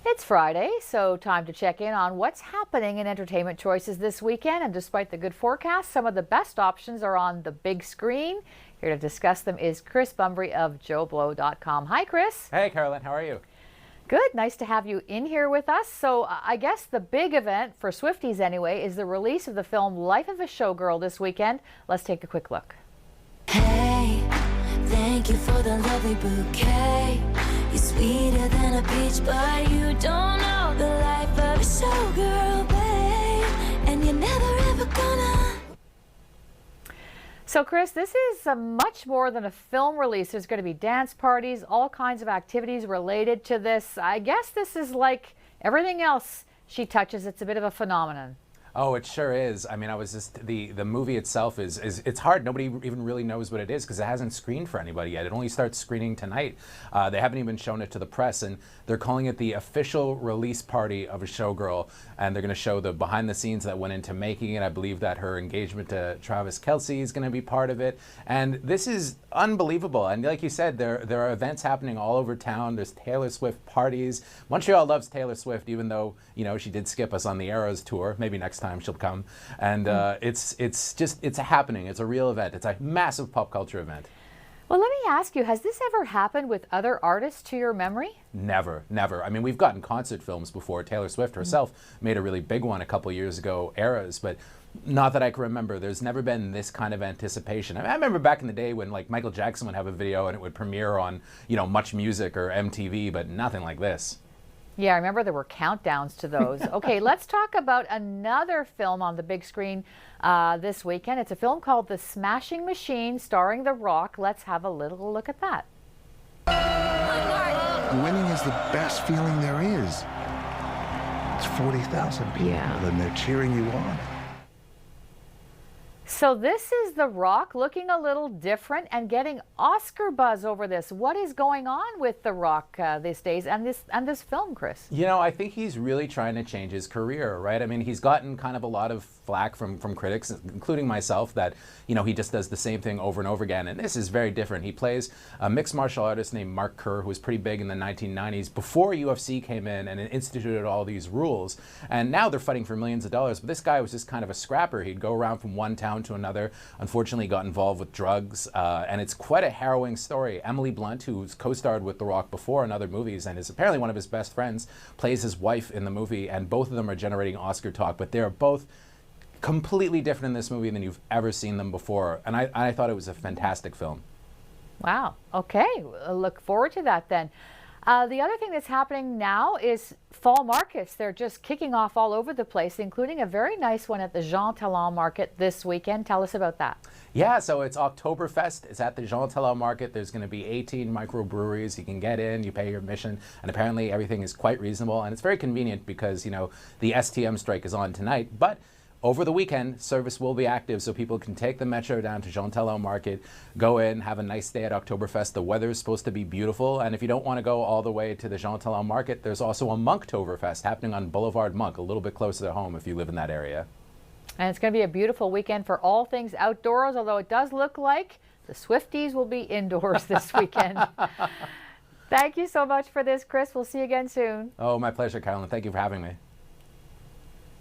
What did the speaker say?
It's Friday, so time to check in on what's happening in entertainment choices this weekend. And despite the good forecast, some of the best options are on the big screen. Here to discuss them is Chris Bumbray of JoeBloe.com. Hi, Chris. Hey, Carolyn. How are you? Good. Nice to have you in here with us. So I guess the big event, for Swifties anyway, is the release of the film Life of a Showgirl this weekend. Let's take a quick look. Hey, thank you for the lovely bouquet. You're sweeter than a peach, but you don't know the life of a showgirl, babe. And you're never ever gonna. So, Chris, this is much more than a film release. There's going to be dance parties, all kinds of activities related to this. I guess this is like everything else she touches. It's a bit of a phenomenon. Oh, it sure is. I mean, the movie itself is it's hard. Nobody even really knows what it is because it hasn't screened for anybody yet. It only starts screening tonight. They haven't even shown it to the press, and they're calling it the official release party of a Showgirl. And they're going to show the behind the scenes that went into making it. I believe that her engagement to Travis Kelce is going to be part of it. And this is unbelievable. And like you said, there are events happening all over town. There's Taylor Swift parties. Montreal loves Taylor Swift, even though, you know, she did skip us on the Eras tour. Maybe next time she'll come. And it's happening. It's a real event. It's a massive pop culture event. Well, let me ask you, has this ever happened with other artists to your memory? Never, never. I mean, we've gotten concert films before. Taylor Swift herself made a really big one a couple years ago, Eras, but not that I can remember. There's never been this kind of anticipation. I remember back in the day when like Michael Jackson would have a video and it would premiere on, you know, Much Music or MTV, but nothing like this. Yeah, I remember there were countdowns to those. Okay, let's talk about another film on the big screen this weekend. It's a film called The Smashing Machine, starring The Rock. Let's have a little look at that. Winning is the best feeling there is. It's 40,000 people, and they're cheering you on. So this is The Rock looking a little different and getting Oscar buzz over this. What is going on with The Rock these days and this film, Chris? You know, I think he's really trying to change his career, right? I mean, he's gotten kind of a lot of flack from critics, including myself, that, you know, he just does the same thing over and over again. And this is very different. He plays a mixed martial artist named Mark Kerr, who was pretty big in the 1990s before UFC came in and instituted all these rules. And now they're fighting for millions of dollars. But this guy was just kind of a scrapper. He'd go around from one town to another. Unfortunately, got involved with drugs. And it's quite a harrowing story. Emily Blunt, who's co-starred with The Rock before in other movies and is apparently one of his best friends, plays his wife in the movie. And both of them are generating Oscar talk. But they're both completely different in this movie than you've ever seen them before. And I thought it was a fantastic film. Wow. Okay. We'll look forward to that then. The other thing that's happening now is fall markets. They're just kicking off all over the place, including a very nice one at the Jean Talon Market this weekend. Tell us about that. Yeah, so it's Oktoberfest. It's at the Jean Talon Market. There's going to be 18 microbreweries. You can get in, you pay your admission, and apparently everything is quite reasonable. And it's very convenient because, you know, the STM strike is on tonight, but over the weekend, service will be active, so people can take the metro down to Jean Talon Market, go in, have a nice day at Oktoberfest. The weather is supposed to be beautiful, and if you don't want to go all the way to the Jean Talon Market, there's also a Monktoberfest happening on Boulevard Monk, a little bit closer to home if you live in that area. And it's going to be a beautiful weekend for all things outdoors, although it does look like the Swifties will be indoors this weekend. Thank you so much for this, Chris. We'll see you again soon. Oh, my pleasure, Carolyn. Thank you for having me.